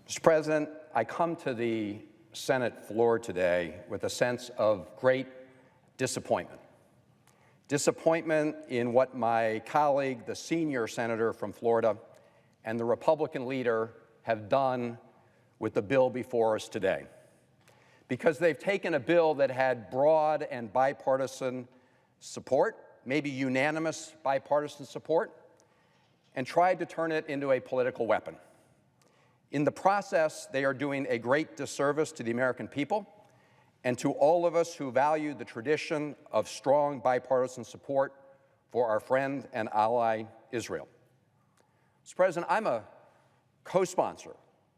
Mr. President, I come to the Senate floor today with a sense of great disappointment. Disappointment in what my colleague, the senior senator from Florida, and the Republican leader have done with the bill before us today. Because they've taken a bill that had broad and bipartisan support, maybe unanimous bipartisan support, and tried to turn it into a political weapon. In the process, they are doing a great disservice to the American people and to all of us who value the tradition of strong bipartisan support for our friend and ally, Israel. Mr. President, I'm a co-sponsor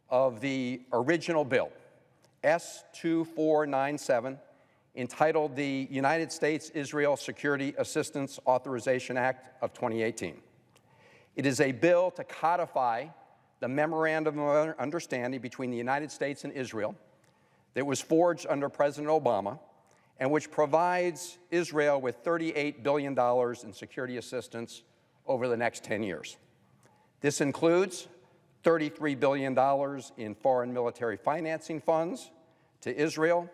of the original bill, S-2497, entitled the United States-Israel Security Assistance Authorization Act of 2018. It is a bill to codify the Memorandum of Understanding between the United States and Israel that was forged under President Obama and which provides Israel with $38 billion in security assistance over the next 10 years. This includes $33 billion in foreign military financing funds to Israel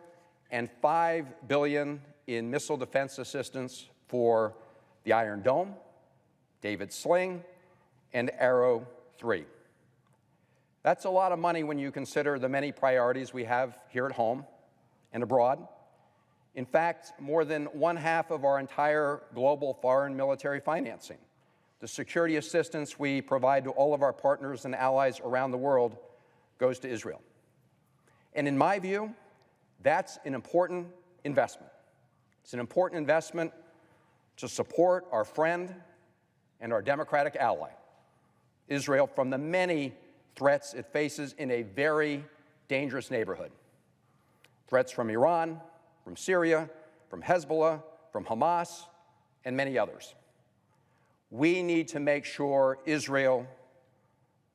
and $5 billion in missile defense assistance for the Iron Dome, David Sling, and Arrow 3. That's a lot of money when you consider the many priorities we have here at home and abroad. In fact, more than one-half of our entire global foreign military financing, the security assistance we provide to all of our partners and allies around the world, goes to Israel. And in my view, that's an important investment. It's an important investment to support our friend and our democratic ally, Israel, from the many threats it faces in a very dangerous neighborhood. Threats from Iran, from Syria, from Hezbollah, from Hamas, and many others. We need to make sure Israel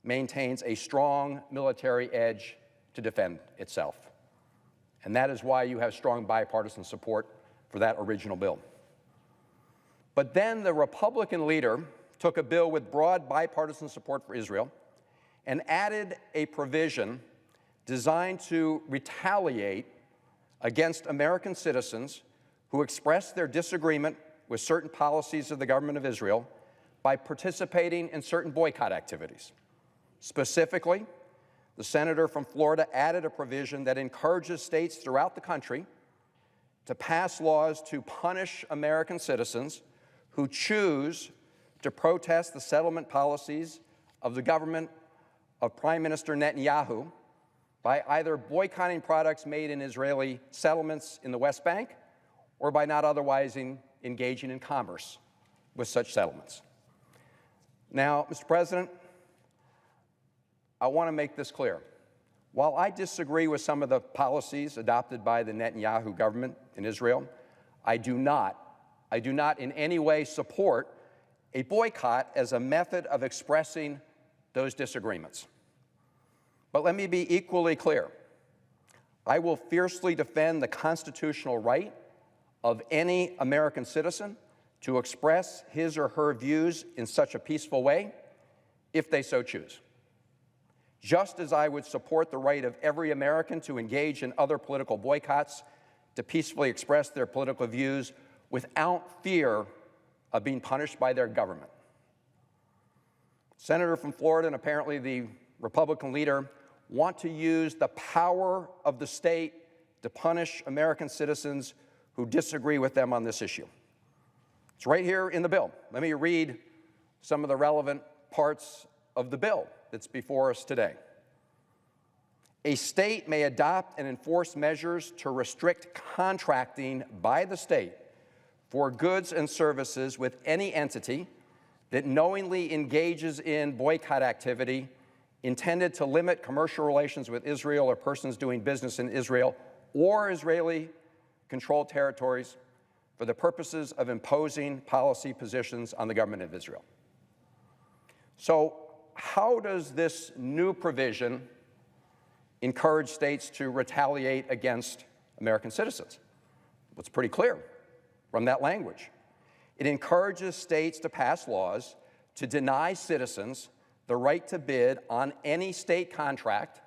maintains a strong military edge to defend itself. And that is why you have strong bipartisan support for that original bill. But then the Republican leader took a bill with broad bipartisan support for Israel and added a provision designed to retaliate against American citizens who expressed their disagreement with certain policies of the government of Israel by participating in certain boycott activities. Specifically, the senator from Florida added a provision that encourages states throughout the country to pass laws to punish American citizens who choose to protest the settlement policies of the government of Prime Minister Netanyahu by either boycotting products made in Israeli settlements in the West Bank or by not otherwise engaging in commerce with such settlements. Now, Mr. President, I want to make this clear. While I disagree with some of the policies adopted by the Netanyahu government in Israel, I do not in any way support a boycott as a method of expressing those disagreements. But let me be equally clear. I will fiercely defend the constitutional right of any American citizen to express his or her views in such a peaceful way if they so choose. Just as I would support the right of every American to engage in other political boycotts to peacefully express their political views without fear of being punished by their government. Senator from Florida and apparently the Republican leader want to use the power of the state to punish American citizens who disagree with them on this issue. It's right here in the bill. Let me read some of the relevant parts of the bill that's before us today. A state may adopt and enforce measures to restrict contracting by the state for goods and services with any entity that knowingly engages in boycott activity intended to limit commercial relations with Israel or persons doing business in Israel or Israeli-controlled territories for the purposes of imposing policy positions on the government of Israel. So how does this new provision encourage states to retaliate against American citizens? Well, it's pretty clear from that language. It encourages states to pass laws to deny citizens the right to bid on any state contract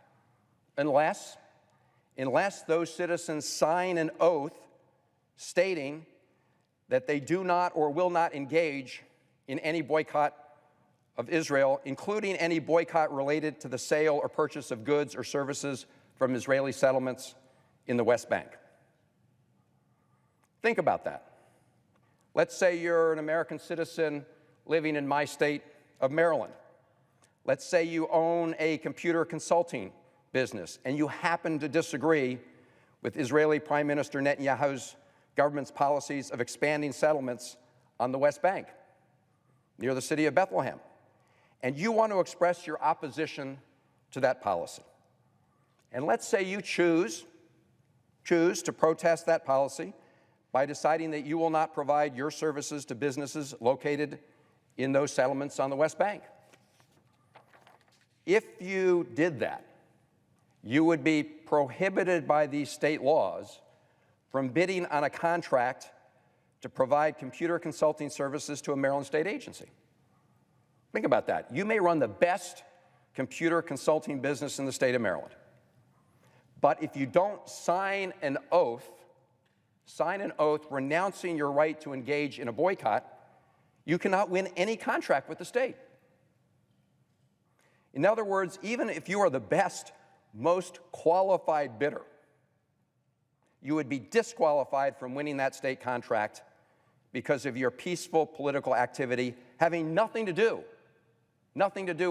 unless those citizens sign an oath stating that they do not or will not engage in any boycott of Israel, including any boycott related to the sale or purchase of goods or services from Israeli settlements in the West Bank. Think about that. Let's say you're an American citizen living in my state of Maryland. Let's say you own a computer consulting business and you happen to disagree with Israeli Prime Minister Netanyahu's government's policies of expanding settlements on the West Bank near the city of Bethlehem. And you want to express your opposition to that policy. And let's say you choose to protest that policy by deciding that you will not provide your services to businesses located in those settlements on the West Bank. If you did that, you would be prohibited by these state laws from bidding on a contract to provide computer consulting services to a Maryland state agency. Think about that. You may run the best computer consulting business in the state of Maryland, but if you don't sign an oath renouncing your right to engage in a boycott, you cannot win any contract with the state. In other words, even if you are the best, most qualified bidder, you would be disqualified from winning that state contract because of your peaceful political activity having nothing to do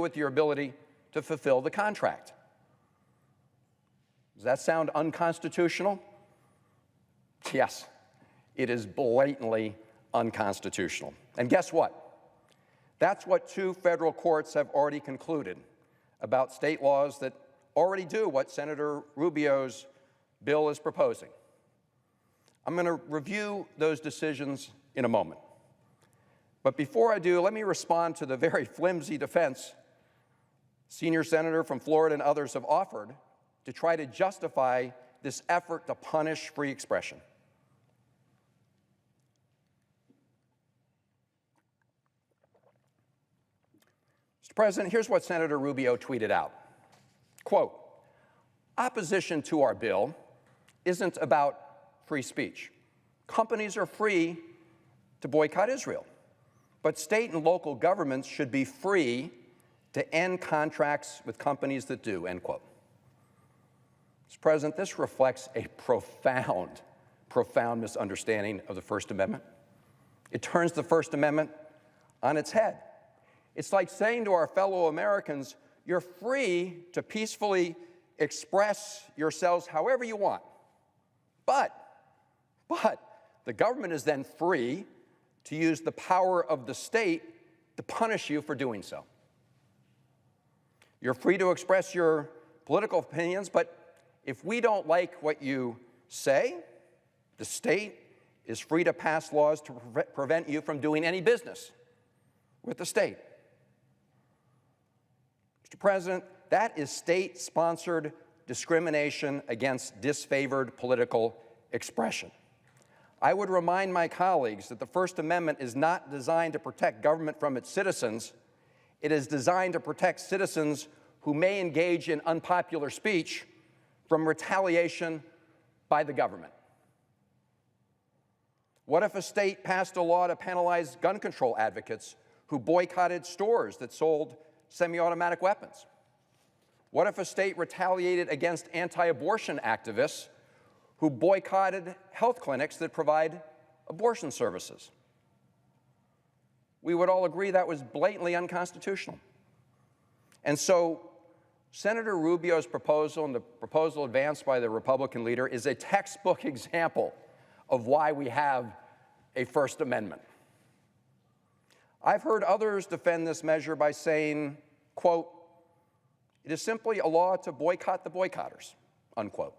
with your ability to fulfill the contract. Does that sound unconstitutional? Yes, it is blatantly unconstitutional. And guess what? That's what 2 federal courts have already concluded about state laws that already do what Senator Rubio's bill is proposing. I'm going to review those decisions in a moment. But before I do, let me respond to the very flimsy defense senior senator from Florida and others have offered to try to justify this effort to punish free expression. Mr. President, here's what Senator Rubio tweeted out. Quote, "Opposition to our bill isn't about free speech. Companies are free to boycott Israel, but state and local governments should be free to end contracts with companies that do," end quote. Mr. President, this reflects a profound misunderstanding of the First Amendment. It turns the First Amendment on its head. It's like saying to our fellow Americans, you're free to peacefully express yourselves however you want, but the government is then free to use the power of the state to punish you for doing so. You're free to express your political opinions, but if we don't like what you say, the state is free to pass laws to prevent you from doing any business with the state. Mr. President, that is state-sponsored discrimination against disfavored political expression. I would remind my colleagues that the First Amendment is not designed to protect government from its citizens. It is designed to protect citizens who may engage in unpopular speech from retaliation by the government. What if a state passed a law to penalize gun control advocates who boycotted stores that sold semi-automatic weapons? What if a state retaliated against anti-abortion activists who boycotted health clinics that provide abortion services? We would all agree that was blatantly unconstitutional. And so Senator Rubio's proposal and the proposal advanced by the Republican leader is a textbook example of why we have a First Amendment. I've heard others defend this measure by saying, quote, "It is simply a law to boycott the boycotters," unquote.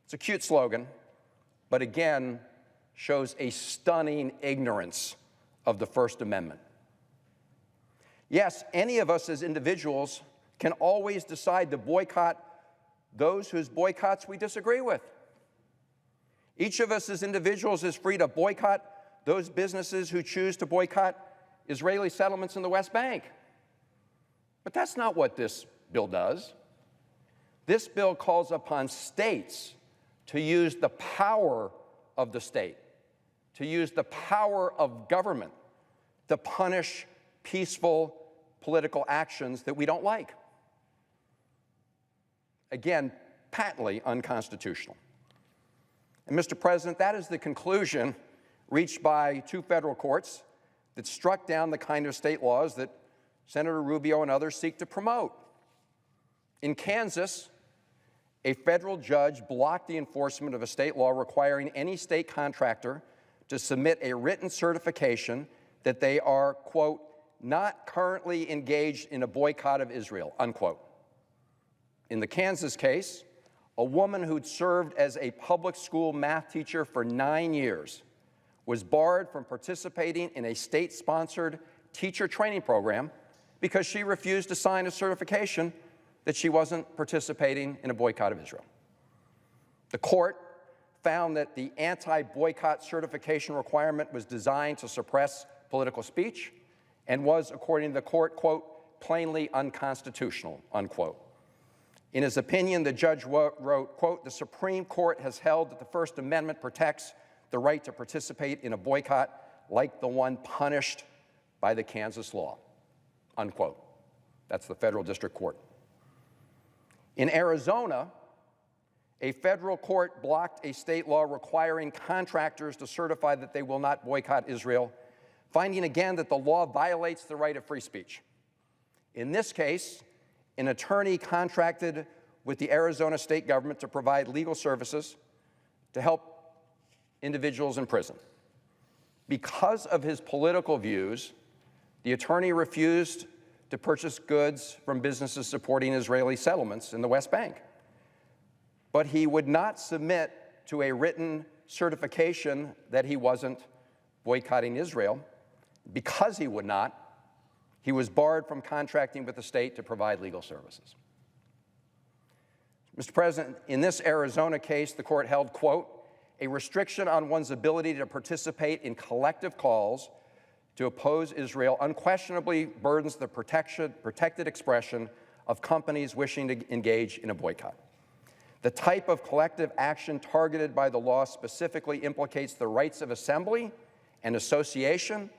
It's a cute slogan, but again, shows a stunning ignorance of the First Amendment. Yes, any of us as individuals can always decide to boycott those whose boycotts we disagree with. Each of us as individuals is free to boycott those businesses who choose to boycott Israeli settlements in the West Bank. But that's not what this bill does. This bill calls upon states to use the power of the state, to use the power of government to punish peaceful political actions that we don't like. Again, patently unconstitutional. And Mr. President, that is the conclusion reached by two federal courts that struck down the kind of state laws that Senator Rubio and others seek to promote. In Kansas, a federal judge blocked the enforcement of a state law requiring any state contractor to submit a written certification that they are, quote, not currently engaged in a boycott of Israel, unquote. In the Kansas case, a woman who'd served as a public school math teacher for 9 years was barred from participating in a state-sponsored teacher training program because she refused to sign a certification that she wasn't participating in a boycott of Israel. The court found that the anti-boycott certification requirement was designed to suppress political speech and was, according to the court, quote, plainly unconstitutional, unquote. In his opinion, the judge wrote, quote, the Supreme Court has held that the First Amendment protects the right to participate in a boycott like the one punished by the Kansas law, unquote. That's the federal district court. In Arizona, a federal court blocked a state law requiring contractors to certify that they will not boycott Israel, finding again that the law violates the right of free speech. In this case, an attorney contracted with the Arizona state government to provide legal services to help individuals in prison. Because of his political views, the attorney refused to purchase goods from businesses supporting Israeli settlements in the West Bank. But he would not submit to a written certification that he wasn't boycotting Israel. Because he would not, he was barred from contracting with the state to provide legal services. Mr. President, in this Arizona case, the court held, quote, a restriction on one's ability to participate in collective calls to oppose Israel unquestionably burdens the protected expression of companies wishing to engage in a boycott. The type of collective action targeted by the law specifically implicates the rights of assembly and association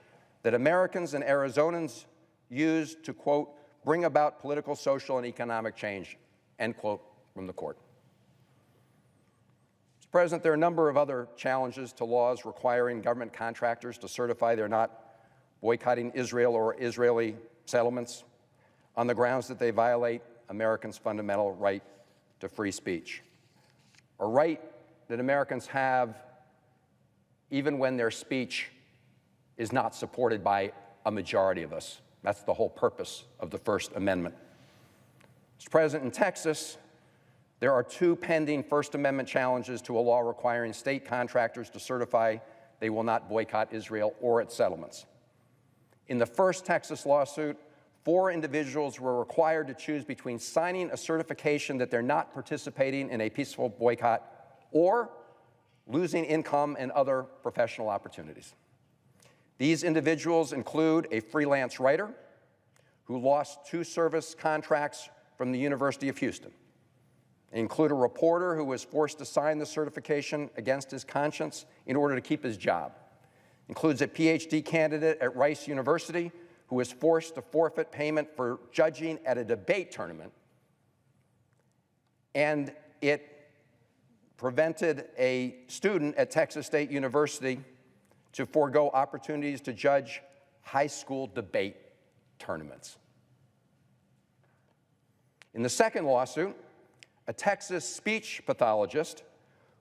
that Americans and Arizonans use to, quote, bring about political, social, and economic change, end quote, from the court. Mr. President, there are a number of other challenges to laws requiring government contractors to certify they're not boycotting Israel or Israeli settlements on the grounds that they violate Americans' fundamental right to free speech, a right that Americans have even when their speech is not supported by a majority of us. That's the whole purpose of the First Amendment. Mr. President, in Texas, there are two pending First Amendment challenges to a law requiring state contractors to certify they will not boycott Israel or its settlements. In the first Texas lawsuit, 4 individuals were required to choose between signing a certification that they're not participating in a peaceful boycott or losing income and other professional opportunities. These individuals include a freelance writer who lost 2 service contracts from the University of Houston. They include a reporter who was forced to sign the certification against his conscience in order to keep his job. Includes a PhD candidate at Rice University who was forced to forfeit payment for judging at a debate tournament, and it prevented a student at Texas State University to forego opportunities to judge high school debate tournaments. In the second lawsuit, a Texas speech pathologist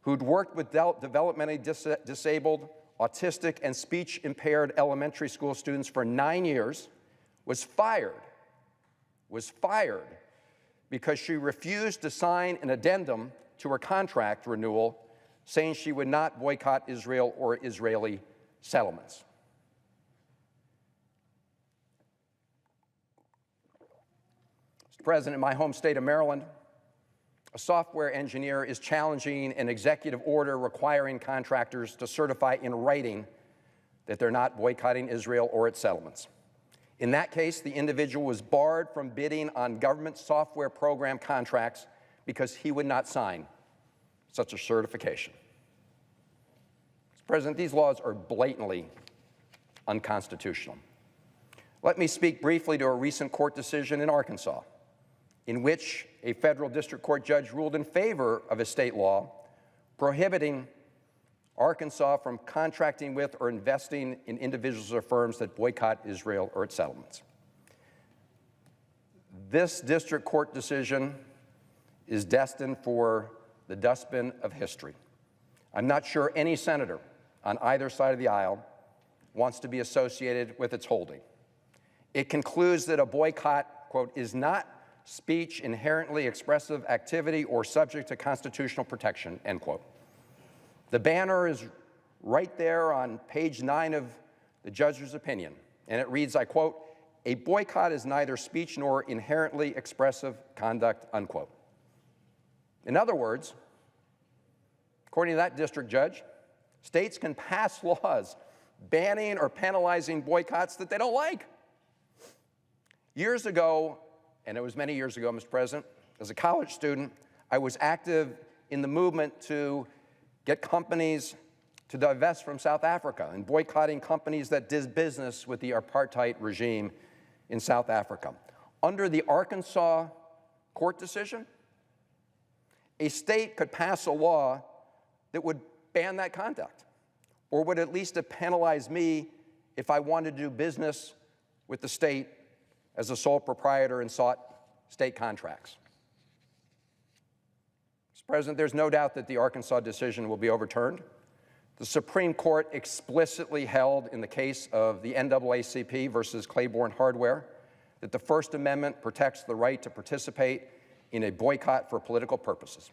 who'd worked with developmentally disabled, autistic, and speech-impaired elementary school students for 9 years was fired because she refused to sign an addendum to her contract renewal saying she would not boycott Israel or Israeli settlements. Mr. President, in my home state of Maryland, a software engineer is challenging an executive order requiring contractors to certify in writing that they're not boycotting Israel or its settlements. In that case, the individual was barred from bidding on government software program contracts because he would not sign such a certification. Mr. President, these laws are blatantly unconstitutional. Let me speak briefly to a recent court decision in Arkansas, in which a federal district court judge ruled in favor of a state law prohibiting Arkansas from contracting with or investing in individuals or firms that boycott Israel or its settlements. This district court decision is destined for the dustbin of history. I'm not sure any senator on either side of the aisle wants to be associated with its holding. It concludes that a boycott, quote, is not speech inherently expressive activity or subject to constitutional protection, end quote. The banner is right there on page 9 of the judge's opinion, and it reads, I quote, "A boycott is neither speech nor inherently expressive conduct," unquote. In other words, according to that district judge, states can pass laws banning or penalizing boycotts that they don't like. Years ago, and it was many years ago, Mr. President, as a college student, I was active in the movement to get companies to divest from South Africa and boycotting companies that did business with the apartheid regime in South Africa. Under the Arkansas court decision, a state could pass a law that would ban that conduct, or would at least penalize me if I wanted to do business with the state as a sole proprietor and sought state contracts. Mr. President, there's no doubt that the Arkansas decision will be overturned. The Supreme Court explicitly held in the case of the NAACP versus Claiborne Hardware that the First Amendment protects the right to participate in a boycott for political purposes.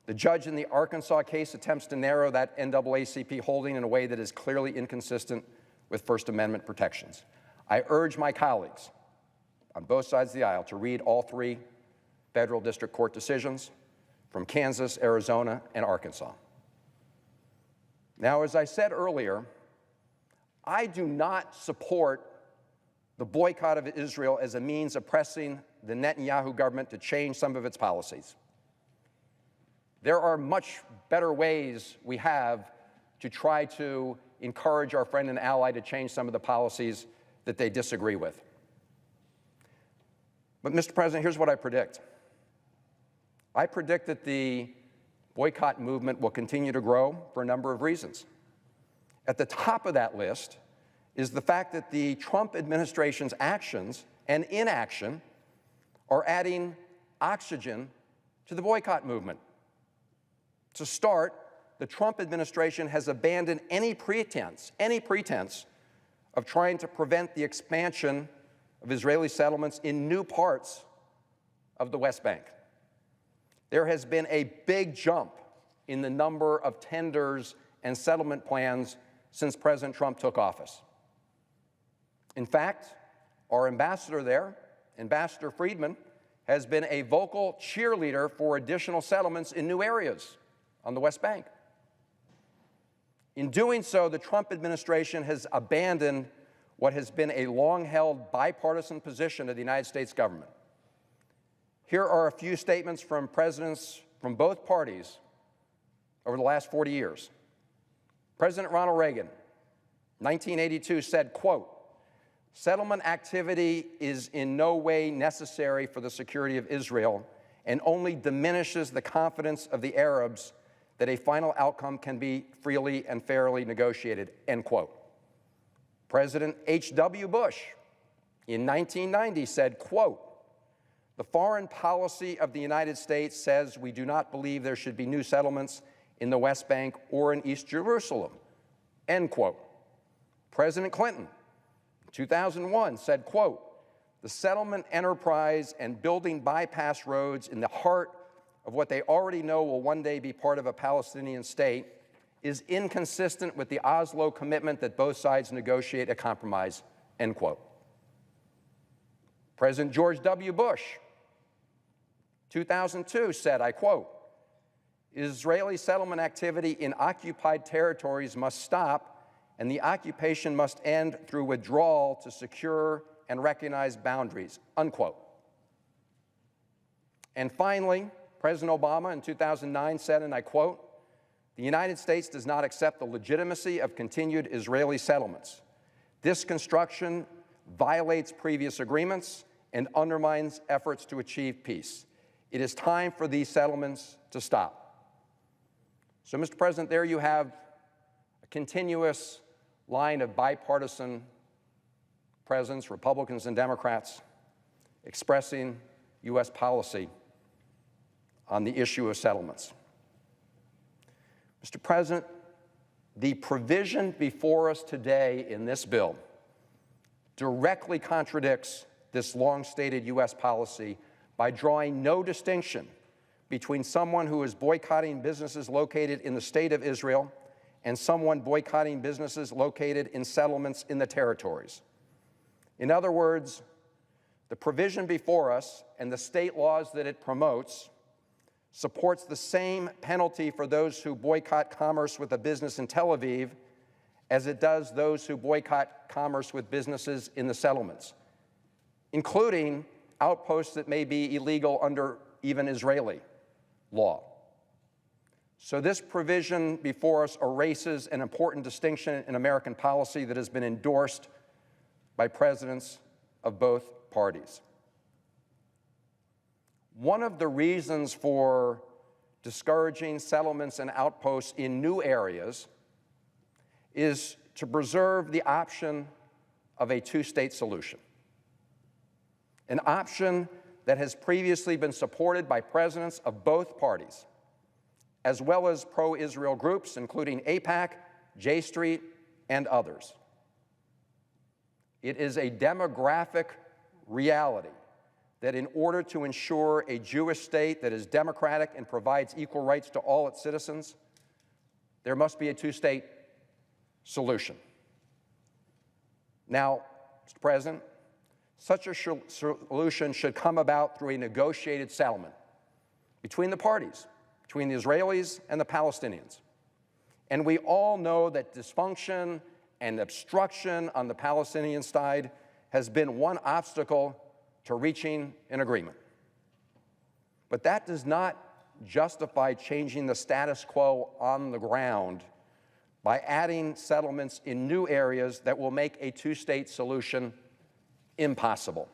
The judge in the Arkansas case attempts to narrow that NAACP holding in a way that is clearly inconsistent with First Amendment protections. I urge my colleagues on both sides of the aisle to read all 3 federal district court decisions from Kansas, Arizona, and Arkansas. Now, as I said earlier, I do not support the boycott of Israel as a means of pressing the Netanyahu government to change some of its policies. There are much better ways we have to try to encourage our friend and ally to change some of the policies that they disagree with. But, Mr. President, here's what I predict. I predict that the boycott movement will continue to grow for a number of reasons. At the top of that list is the fact that the Trump administration's actions and inaction are adding oxygen to the boycott movement. To start, the Trump administration has abandoned any pretense of trying to prevent the expansion of Israeli settlements in new parts of the West Bank. There has been a big jump in the number of tenders and settlement plans since President Trump took office. In fact, our ambassador there, Ambassador Friedman, has been a vocal cheerleader for additional settlements in new areas on the West Bank. In doing so, the Trump administration has abandoned what has been a long-held bipartisan position of the United States government. Here are a few statements from presidents from both parties over the last 40 years. President Ronald Reagan, 1982, said, quote, "Settlement activity is in no way necessary for the security of Israel and only diminishes the confidence of the Arabs that a final outcome can be freely and fairly negotiated," end quote. President H.W. Bush in 1990 said, quote, "The foreign policy of the United States says we do not believe there should be new settlements in the West Bank or in East Jerusalem," end quote. President Clinton, in 2001, said, quote, "The settlement enterprise and building bypass roads in the heart of what they already know will one day be part of a Palestinian state is inconsistent with the Oslo commitment that both sides negotiate a compromise," end quote. President George W. Bush, 2002, said, I quote, "Israeli settlement activity in occupied territories must stop, and the occupation must end through withdrawal to secure and recognize boundaries," unquote. And finally, President Obama in 2009 said, and I quote, "The United States does not accept the legitimacy of continued Israeli settlements. This construction violates previous agreements and undermines efforts to achieve peace. It is time for these settlements to stop." So, Mr. President, there you have a continuous line of bipartisan presidents, Republicans and Democrats, expressing U.S. policy on the issue of settlements. Mr. President, the provision before us today in this bill directly contradicts this long-stated U.S. policy by drawing no distinction between someone who is boycotting businesses located in the state of Israel and someone boycotting businesses located in settlements in the territories. In other words, the provision before us and the state laws that it promotes supports the same penalty for those who boycott commerce with a business in Tel Aviv as it does those who boycott commerce with businesses in the settlements, including outposts that may be illegal under even Israeli law. So this provision before us erases an important distinction in American policy that has been endorsed by presidents of both parties. One of the reasons for discouraging settlements and outposts in new areas is to preserve the option of a two-state solution, an option that has previously been supported by presidents of both parties, as well as pro-Israel groups, including AIPAC, J Street, and others. It is a demographic reality that in order to ensure a Jewish state that is democratic and provides equal rights to all its citizens, there must be a two-state solution. Now, Mr. President, such a solution should come about through a negotiated settlement between the parties, between the Israelis and the Palestinians. And we all know that dysfunction and obstruction on the Palestinian side has been one obstacle to reaching an agreement. But that does not justify changing the status quo on the ground by adding settlements in new areas that will make a two-state solution impossible.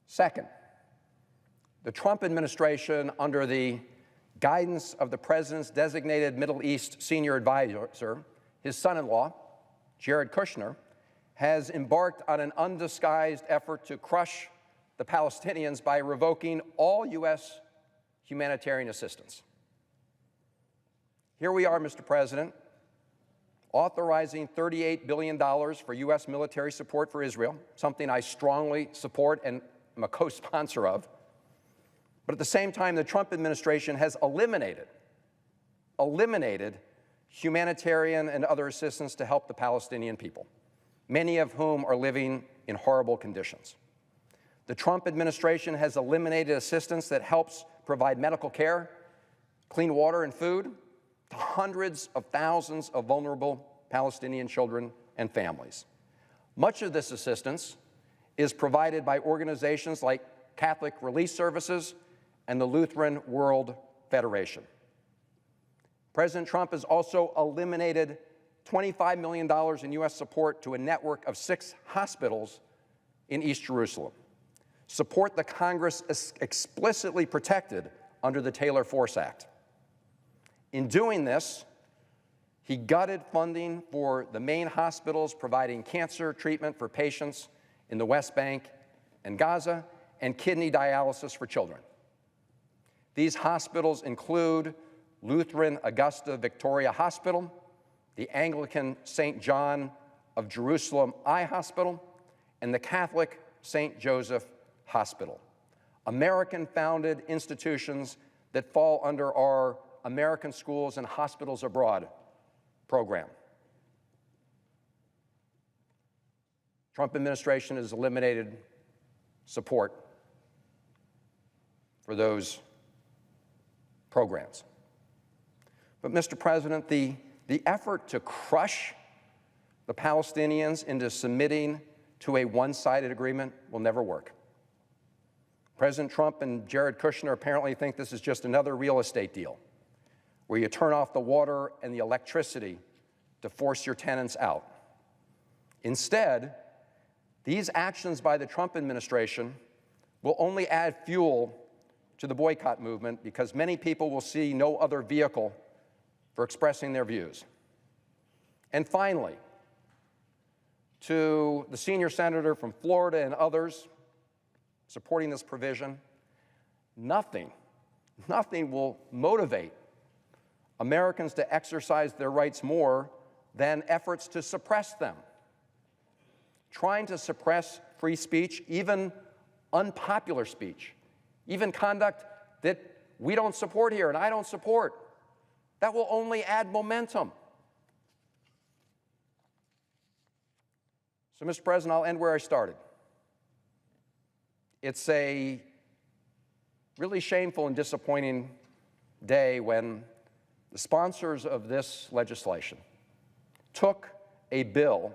Second, the Trump administration, under the guidance of the president's designated Middle East senior advisor, his son-in-law, Jared Kushner, has embarked on an undisguised effort to crush the Palestinians by revoking all U.S. humanitarian assistance. Here we are, Mr. President, authorizing $38 billion for U.S. military support for Israel, something I strongly support and am a co-sponsor of. But at the same time, the Trump administration has eliminated humanitarian and other assistance to help the Palestinian people, many of whom are living in horrible conditions. The Trump administration has eliminated assistance that helps provide medical care, clean water, and food to hundreds of thousands of vulnerable Palestinian children and families. Much of this assistance is provided by organizations like Catholic Relief Services and the Lutheran World Federation. President Trump has also eliminated $25 million in U.S. support to a network of 6 hospitals in East Jerusalem, support that Congress explicitly protected under the Taylor Force Act. In doing this, he gutted funding for the main hospitals providing cancer treatment for patients in the West Bank and Gaza, and kidney dialysis for children. These hospitals include Lutheran Augusta Victoria Hospital, the Anglican St. John of Jerusalem Eye Hospital, and the Catholic St. Joseph Hospital, American-founded institutions that fall under our American Schools and Hospitals Abroad program. Trump administration has eliminated support for those programs. But, Mr. President, the effort to crush the Palestinians into submitting to a one-sided agreement will never work. President Trump and Jared Kushner apparently think this is just another real estate deal where you turn off the water and the electricity to force your tenants out. Instead, these actions by the Trump administration will only add fuel to the boycott movement because many people will see no other vehicle for expressing their views. And finally, to the senior senator from Florida and others supporting this provision, nothing will motivate Americans to exercise their rights more than efforts to suppress them. Trying to suppress free speech, even unpopular speech, even conduct that we don't support here and I don't support, that will only add momentum. So, Mr. President, I'll end where I started. It's a really shameful and disappointing day when the sponsors of this legislation took a bill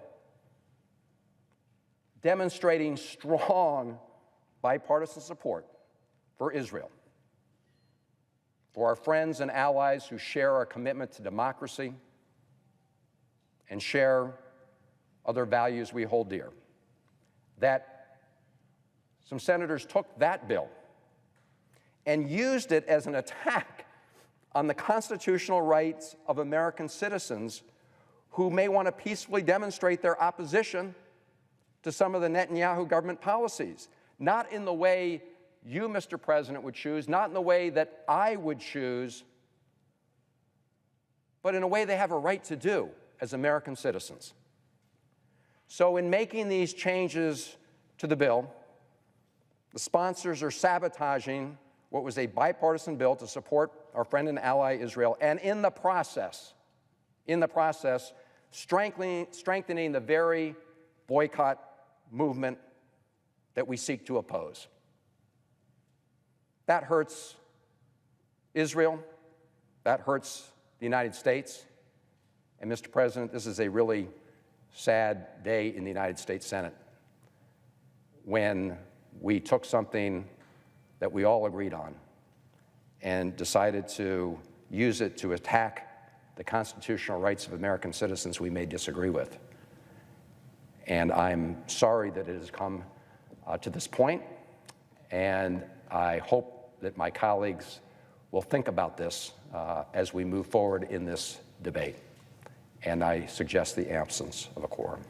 demonstrating strong bipartisan support for Israel, for our friends and allies who share our commitment to democracy and share other values we hold dear, that some senators took that bill and used it as an attack on the constitutional rights of American citizens who may want to peacefully demonstrate their opposition to some of the Netanyahu government policies, not in the way you, Mr. President, would choose, not in the way that I would choose, but in a way they have a right to do as American citizens. So in making these changes to the bill, the sponsors are sabotaging what was a bipartisan bill to support our friend and ally Israel, and in the process, strengthening the very boycott movement that we seek to oppose. That hurts Israel, that hurts the United States, and Mr. President, this is a really sad day in the United States Senate when we took something that we all agreed on and decided to use it to attack the constitutional rights of American citizens we may disagree with. And I'm sorry that it has come to this point, and I hope that my colleagues will think about this as we move forward in this debate. And I suggest the absence of a quorum.